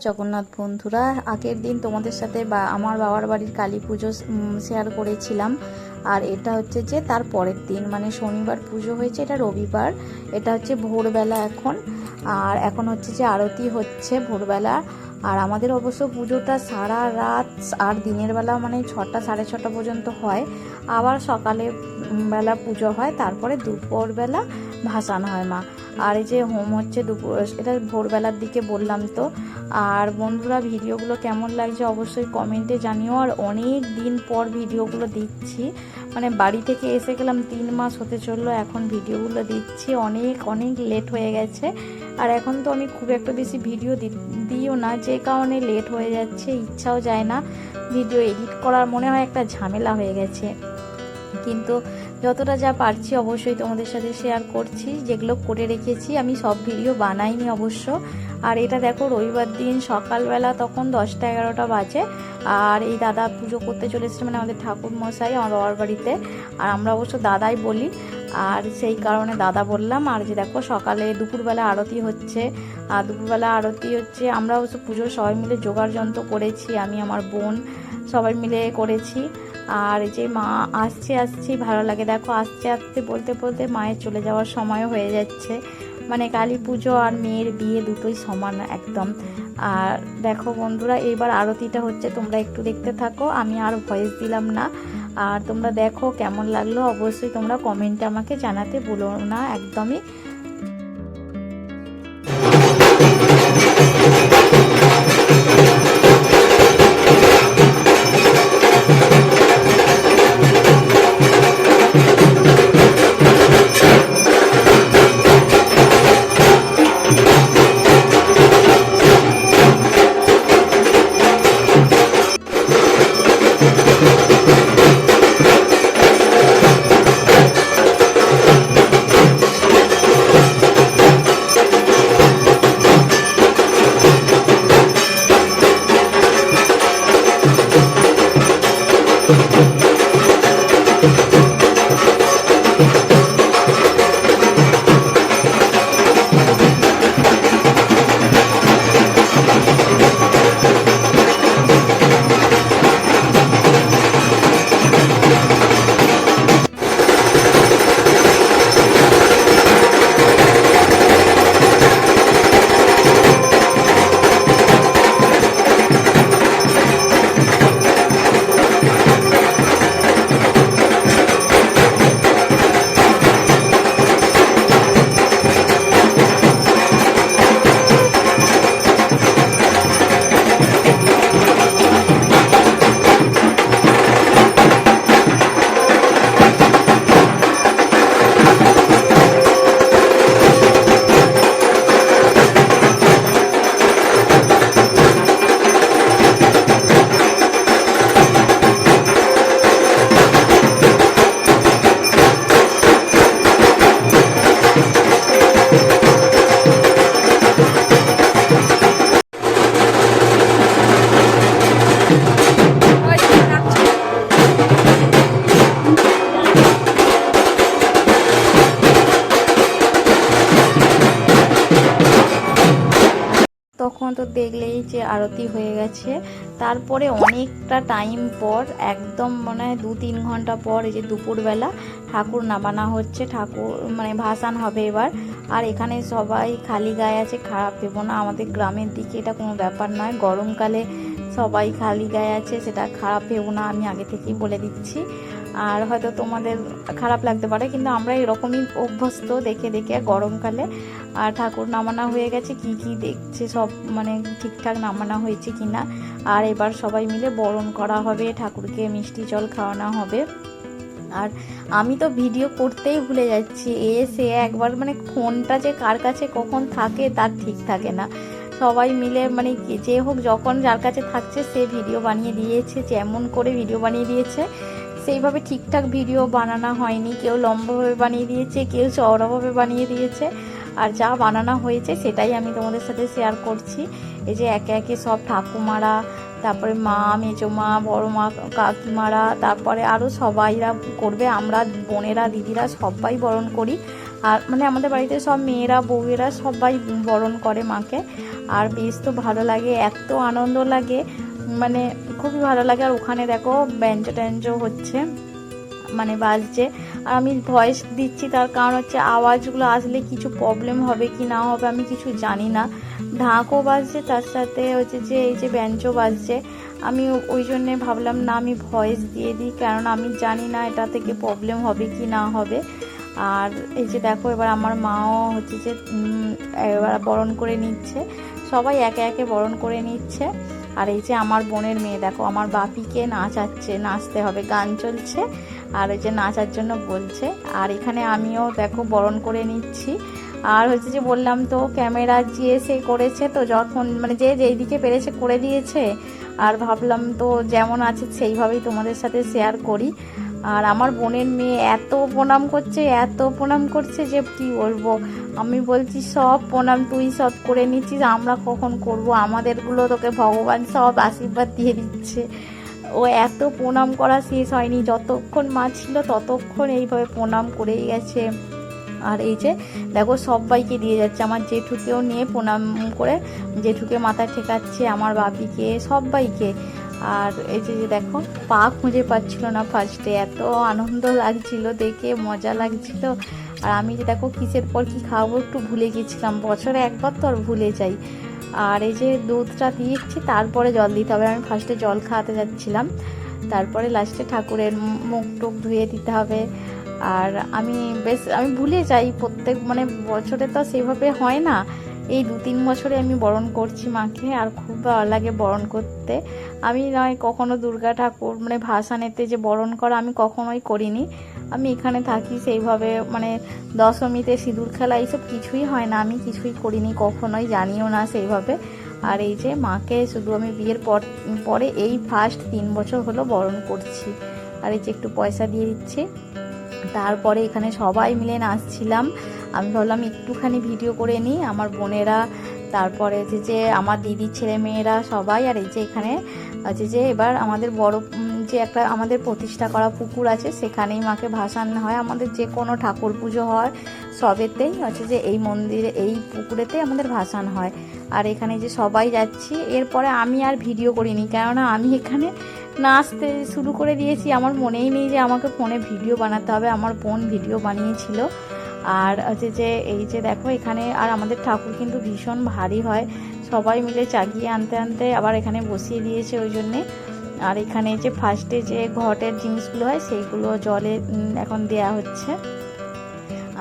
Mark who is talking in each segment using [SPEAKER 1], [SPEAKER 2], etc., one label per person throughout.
[SPEAKER 1] জগন্নাথ বন্ধুরা, আগের দিন তোমাদের সাথে বা আমার বাবার বাড়ির কালী পুজো শেয়ার করেছিলাম। আর এটা হচ্ছে যে তার পরের দিন, মানে শনিবার পুজো হয়েছে, এটা রবিবার। এটা হচ্ছে ভোরবেলা এখন। আর এখন হচ্ছে যে আরতি হচ্ছে ভোরবেলা। আর আমাদের অবশ্য পুজোটা সারা রাত আর দিনের বেলা মানে 6টা সাড়ে 6টা পর্যন্ত হয়। আবার সকালে বেলা পুজো হয়, তারপরে দুপুরবেলা ভাসান হয় মা। আর এই যে হোম হচ্ছে দুপুর, এটা ভোরবেলার দিকে বললাম তো। আর বন্ধুরা, ভিডিওগুলো কেমন লাগছে অবশ্যই কমেন্টে জানিও। আর অনেক দিন পর ভিডিওগুলো দিচ্ছি, মানে বাড়ি থেকে এসে গেলাম 3 মাস হতে চললো, এখন ভিডিওগুলো দিচ্ছি। অনেক অনেক লেট হয়ে গেছে। আর এখন তো আমি খুব একটা বেশি ভিডিও দিও না, যে কারণে লেট হয়ে যাচ্ছে, ইচ্ছাও যায় না ভিডিও এডিট করার, মনে হয় একটা ঝামেলা হয়ে গেছে। কিন্তু যতটা যা পারছি অবশ্যই তোমাদের সাথে শেয়ার করছি। যেগুলো করে রেখেছি, আমি সব ভিডিও বানাইনি অবশ্য। আর এটা দেখো রবিবার দিন সকালবেলা, তখন 10টা 11টা বাজে। আর এই দাদা পুজো করতে চলে এসেছে, মানে আমাদের ঠাকুর মশাই আমার বাবার বাড়িতে। আর আমরা অবশ্য দাদাই বলি, আর সেই কারণে দাদা বললাম। আর যে দেখো সকালে দুপুরবেলা আরতি হচ্ছে। আর দুপুরবেলা আরতি হচ্ছে, আমরা অবশ্য পুজোর সবাই মিলে জোগাড় যন্ত্র করেছি, আমি আমার বোন সবাই মিলে করেছি। আর এই যে মা আসছি ভালো লাগে, দেখো আসতে বলতে বলতে মায়ের চলে যাওয়ার সময় হয়ে যাচ্ছে। মানে কালী পুজো আর মেয়ের বিয়ে দুটোই সমান একদম। আর দেখো বন্ধুরা, এবার আরতিটা হচ্ছে, তোমরা একটু দেখতে থাকো, আমি আর ভয়েস দিলাম না। আর তোমরা দেখো কেমন লাগলো অবশ্যই তোমরা কমেন্টে আমাকে জানাতে ভুলো না একদমই। তখন তো দেখলেই যে আরতি হয়ে গেছে। তারপরে অনেকটা টাইম পর, একদম মনে হয় 2-3 ঘন্টা পর, এই যে দুপুরবেলা ঠাকুর নামানো হচ্ছে, ঠাকুর মানে ভাসান হবে এবার। আর এখানে সবাই খালি গায়ে আছে, খারাপ ভেবো না, আমাদের গ্রামের দিকে এটা কোনো ব্যাপার নয়, গরমকালে সবাই খালি গায়ে আছে, সেটা খারাপ ভেবো না, আমি আগে থেকেই বলে দিচ্ছি। আর হয়তো তোমাদের খারাপ লাগতে পারে, কিন্তু আমরা এরকমই অভ্যস্ত দেখে দেখে গরমকালে। আর ঠাকুর নামানো হয়ে গেছে, কি কি দেখছে সব, মানে ঠিকঠাক নামানো হয়েছে কিনা। আর এবার সবাই মিলে বরণ করা হবে, ঠাকুরকে মিষ্টি জল খাওয়ানো হবে। আর আমি তো ভিডিও করতেই ভুলে যাচ্ছি, এসে একবার মানে ফোনটা যে কার কাছে কখন থাকে তার ঠিক থাকে না। সবাই মিলে মানে যে হোক, যখন যার কাছে থাকছে সে ভিডিও বানিয়ে দিয়েছে, যেমন করে ভিডিও বানিয়ে দিয়েছে সেইভাবে ঠিকঠাক ভিডিও বানানো হয়নি। কেউ লম্বাভাবে বানিয়ে দিয়েছে, কেউ চওড়াভাবে বানিয়ে দিয়েছে। আর যা বানানো হয়েছে সেটাই আমি তোমাদের সাথে শেয়ার করছি। এই যে একে একে সব ঠাকুমারা, তারপরে মা, মেজো মা, বড় মা, কাকিমারা, তারপরে আরও সবাইরা করবে, আমরা বোনেরা দিদিরা সবাই বরণ করি। আর মানে আমাদের বাড়িতে সব মেয়েরা বউয়েরা সবাই বরণ করে মাকে। আর বেশ তো ভালো লাগে, এত আনন্দ লাগে, মানে খুবই ভালো লাগে। আর ওখানে দেখো ব্যঞ্জো ট্যাঞ্জো হচ্ছে, মানে বাজছে। আর আমি ভয়েস দিচ্ছি তার কারণ হচ্ছে আওয়াজগুলো আসলে কিছু প্রবলেম হবে কি না হবে আমি কিছু জানি না। ঢাকও বাজছে, তার সাথে হচ্ছে যে এই যে ব্যঞ্জো বাজছে, আমি ওই জন্যে ভাবলাম না আমি ভয়েস দিয়ে দিই, কারণ আমি জানি না এটা থেকে প্রবলেম হবে কি না হবে। আর এই যে দেখো এবার আমার মাও হচ্ছে যে এবার বরণ করে নিচ্ছে, সবাই একে একে বরণ করে নিচ্ছে। আর এই যে আমার বোনের মেয়ে দেখো আমার বাপিকে নাচাচ্ছে, নাচতে হবে, গান চলছে আর এই যে নাচার জন্য বলছে। আর এখানে আমিও দেখো বরণ করে নিচ্ছি। আর হচ্ছে যে বললাম তো ক্যামেরা যে সে করেছে, তো যখন মানে যে যেই দিকে পেরেছে করে দিয়েছে, আর ভাবলাম তো যেমন আছে সেইভাবেই তোমাদের সাথে শেয়ার করি। আর আমার বোনের মেয়ে এত প্রণাম করছে, এত প্রণাম করছে যে কি বলবো। আমি বলছি সব প্রণাম তুই সব করে নিচ্ছিস, আমরা কখন করব, আমাদেরগুলো তোকে ভগবান সব আশীর্বাদ দিয়ে দিচ্ছে। ও এত প্রণাম করা শেষ হয়নি, যতক্ষণ মা ছিল ততক্ষণ এইভাবে প্রণাম করেই গেছে। আর এই যে দেখো সবাইকে দিয়ে যাচ্ছে, আমার জেঠুকেও নিয়ে প্রণাম করে জেঠুকে মাথায় ঠেকাচ্ছে, আমার বাপিকে, সবাইকে। আর এই যে দেখো পা খুঁজে পাচ্ছিল না ফার্স্টে, এত আনন্দ লাগছিল দেখে, মজা লাগছিল। আর আমি যে দেখো কিসের পর কি খাবো একটু ভুলে গেছিলাম, বছরে একবার তো আর ভুলে যাই। আর এই যে দুধটা দিয়েছি, তারপরে জল দিতে হবে, আমি ফার্স্টে জল খাওয়াতে যাচ্ছিলাম, তারপরে লাস্টে ঠাকুরের মুখ টুক ধুয়ে দিতে হবে। আর আমি ভুলে যাই প্রত্যেক মানে বছরে তো সেভাবে হয় না, এই 2-3 বছরে আমি বরণ করছি মাকে, আর খুব ভালো লাগে বরণ করতে। আমি নয় কখনো দুর্গা ঠাকুর মানে ভাসানেতে যে বরণ করা আমি কখনোই করিনি, আমি এখানে থাকি সেইভাবে, মানে দশমীতে সিঁদুর খেলা এইসব কিছুই হয় না, আমি কিছুই করিনি কখনোই, জানিও না সেইভাবে। আর এই যে মাকে শুধু আমি বিয়ের পরে এই ফার্স্ট 3 বছর হলো বরণ করছি। আর এই যে একটু পয়সা দিয়ে দিচ্ছি। তারপরে এখানে সবাই মিলে নাচছিলাম, আমি ভাবলাম একটুখানি ভিডিও করে নিই, আমার বোনেরা, তারপরে যে আমার দিদির ছেলে মেয়েরা সবাই। আর এই যে এখানে আছে যে এবার আমাদের বড় যে একটা আমাদের প্রতিষ্ঠা করা পুকুর আছে, সেখানেই মাকে ভাসানো হয়, আমাদের যে কোনো ঠাকুর পুজো হয় সবেতেই হচ্ছে যে এই মন্দিরে এই পুকুরেতে আমাদের ভাসান হয়। আর এখানে যে সবাই যাচ্ছি, এরপরে আমি আর ভিডিও করিনি, কেননা আমি এখানে নাচতে শুরু করে দিয়েছি, আমার মনেই নেই যে আমাকে ফোনে ভিডিও বানাতে হবে, আমার বোন ভিডিও বানিয়েছিল। আর হচ্ছে যে এই যে দেখো এখানে, আর আমাদের ঠাকুর কিন্তু ভীষণ ভারী হয়, সবাই মিলে চাগিয়ে আনতে আনতে আবার এখানে বসিয়ে দিয়েছে ওই জন্যে। আর এখানে যে ফার্স্টে যে ঘটের জিনিসগুলো হয় সেইগুলো জলে এখন দেয়া হচ্ছে।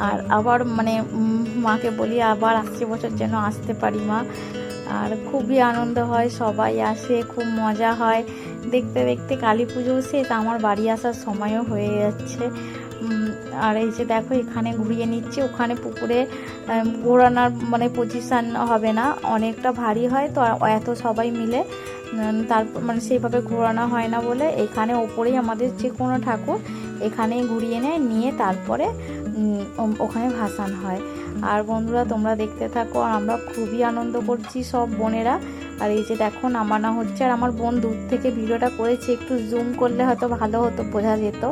[SPEAKER 1] আর আবার মানে মাকে বলি আবার আসছে বছর যেন আসতে পারি মা। আর খুবই আনন্দ হয়, সবাই আসে, খুব মজা হয়, দেখতে দেখতে কালী পুজো শেষ, আমার বাড়ি আসার সময়ও হয়ে যাচ্ছে। আর এই যে দেখো এখানে ঘুরিয়ে নিচ্ছে, ওখানে পুকুরে ঘোরানোর মানে পজিশান হবে না, অনেকটা ভারী হয় তো, এত সবাই মিলে তারপর মানে সেইভাবে ঘোরানো হয় না বলে এখানে ওপরেই আমাদের যে কোনো ঠাকুর এখানেই ঘুরিয়ে নেয়, নিয়ে তারপরে ওখানে ভাসান হয়। আর বন্ধুরা তোমরা দেখতে থাকো, আর আমরা খুবই আনন্দ করছি সব বোনেরা। আর এই যে দেখো নামানো হচ্ছে, আর আমার বোন দূর থেকে ভিডিওটা করেছে, একটু জুম করলে হয়তো ভালো হতো, বোঝা যেত,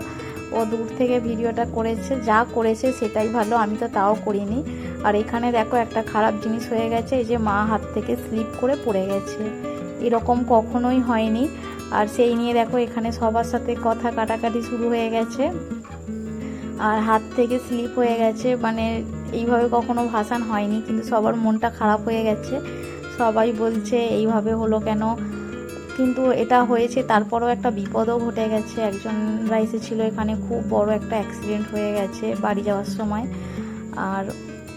[SPEAKER 1] ও দূর থেকে ভিডিওটা করেছে, যা করেছে সেটাই ভালো, আমি তো তাও করিনি। আর এখানে দেখো একটা খারাপ জিনিস হয়ে গেছে, এই যে মা হাত থেকে স্লিপ করে পড়ে গেছে, এরকম কখনোই হয়নি। আর সেই নিয়ে দেখো এখানে সবার সাথে কথা কাটাকাটি শুরু হয়ে গেছে, আর হাত থেকে স্লিপ হয়ে গেছে, মানে এইভাবে কখনো ভাসান হয়নি, কিন্তু সবার মনটা খারাপ হয়ে গেছে, সবাই বলছে এইভাবে হলো কেন, কিন্তু এটা হয়েছে। তারপরও একটা বিপদও ঘটে গেছে, একজনরা এসেছিল এখানে, খুব বড় একটা অ্যাক্সিডেন্ট হয়ে গেছে বাড়ি যাওয়ার সময়। আর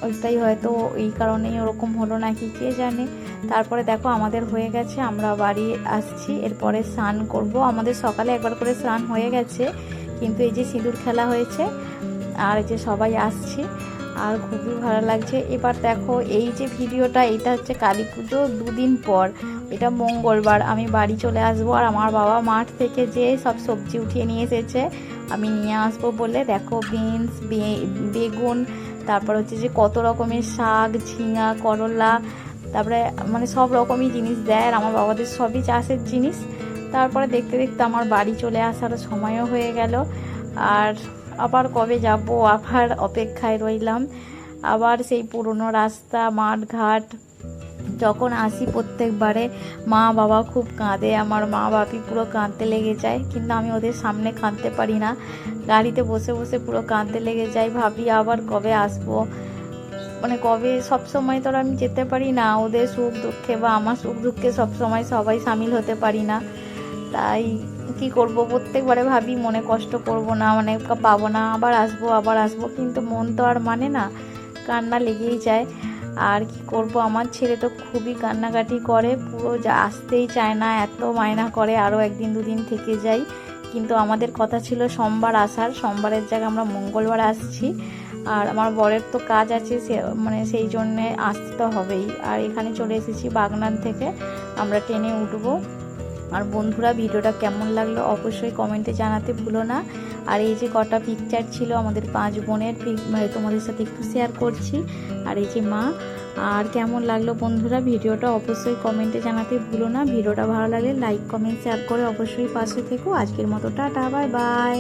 [SPEAKER 1] ওইটাই হয়তো এই কারণেই ওরকম হলো নাকি কে জানে। তারপরে দেখো আমাদের হয়ে গেছে, আমরা বাড়ি আসছি, এরপরে স্নান করব, আমাদের সকালে একবার করে স্নান হয়ে গেছে, কিন্তু এই যে সিঁদুর খেলা হয়েছে, আর এই যে সবাই আসছি, আর খুবই ভালো লাগছে। এবার দেখো এই যে ভিডিওটা, এটা হচ্ছে কালী পুজো 2 দিন পর, এটা মঙ্গলবার আমি বাড়ি চলে আসবো, আর আমার বাবা মাঠ থেকে যে সব সবজি উঠিয়ে নিয়ে এসেছে আমি নিয়ে আসবো বলে, দেখো বিনস, বেগুন, তারপর হচ্ছে যে কত রকমের শাক, ঝিঙা, করলা, তারপরে মানে সব রকমই জিনিস দেয়, আর আমার বাবাদের সবই চাষের জিনিস। তারপরে দেখতে দেখতে আমার বাড়ি চলে আসার সময়ও হয়ে গেল, আর আবার কবে যাব, আবার অপেক্ষায় রইলাম, আবার সেই পুরনো রাস্তা, মাঠ ঘাট, যখন আসি প্রত্যেকবারে মা বাবা খুব কাঁদে, আমার মা বাপি পুরো কাঁদতে লেগে যায়, কিন্তু আমি ওদের সামনে কাঁদতে পারি না, গাড়িতে বসে বসে পুরো কাঁদতে লেগে যায়, ভাবি আবার কবে আসবো, মানে কবে, সব সময় তো আর আমি যেতে পারি না ওদের সুখ দুঃখে বা আমার সুখ দুঃখে সব সময় সবাই সামিল হতে পারি না। তাই কি করব, প্রত্যেকবারে ভাবি মনে কষ্ট করব না, মানে পাবো না, আবার আসবো, কিন্তু মন তো আর মানে না, কান্না লেগেই যায়। আর কি করব, আমার ছেলে তো খুবই কান্নাকাটি করে, পুরো আসতেই চায় না, এত বায়না করে আরও একদিন দুদিন থেকে যাই, কিন্তু আমাদের কথা ছিল সোমবার আসার, সোমবারের জায়গায় আমরা মঙ্গলবার আসছি। আর আমার বরের তো কাজ আছে, মানে সেই জন্যে আসতে তো হবেই। আর এখানে চলে এসেছি বাগনান থেকে, আমরা ট্রেনে উঠবো। আর বন্ধুরা, ভিডিওটা কেমন লাগলো অবশ্যই কমেন্টে জানাতে ভুলো না। আর এই যে কটা পিকচার ছিল আমাদের 5 বোনের, তোমাদের সাথে একটু শেয়ার করছি। আর এই যে মা, আর কেমন লাগলো বন্ধুরা ভিডিওটা অবশ্যই কমেন্টে জানাতে ভুলো না। ভিডিওটা ভালো লাগলে লাইক কমেন্ট শেয়ার করে অবশ্যই পাশে থেকো। আজকের মতো টাটা, বাই বাই।